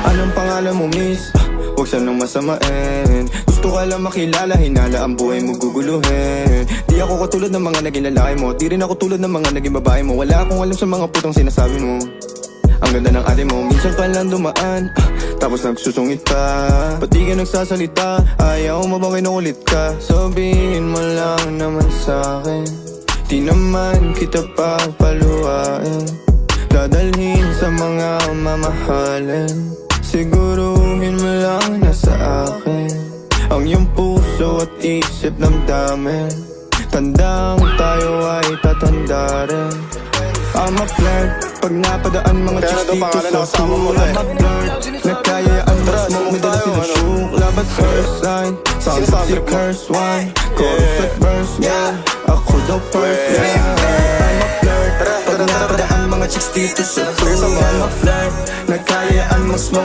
Anong pangalan mo, miss? Huwag sanang masamain. Gusto ka lang makilala, hinala ang buhay mo guguluhin. Di ako katulad ng mga naging lalaki mo, di rin ako tulad ng mga naging babae mo. Wala akong alam sa mga putang sinasabi mo. Ang ganda ng ate mo, minsan ka lang dumaan, tapos nagsusungit pa. Ba't di ka nagsasalita? Ayaw mo bang kinukulit ka? Sabihin mo lang naman sa'kin, di naman kita papaluhain. Dadalhin sa mga mamahalin. Siguruhin mo lang na sa akin ang iyong puso at isip damdamin. Tandang tayo ay tatanda rin. I'm a flirt, pag napadaan mga chicks dito sa school. I'm a flirt, nagkayaan mo smoke, may dala sila shook. Love at first sight, sounds like si curse one. Chorus at verse, yeah, ako daw perfect. I'm a flirt, pag napadaan mga chicks dito sa school. I'm a flirt, nagkayaan mo smoke.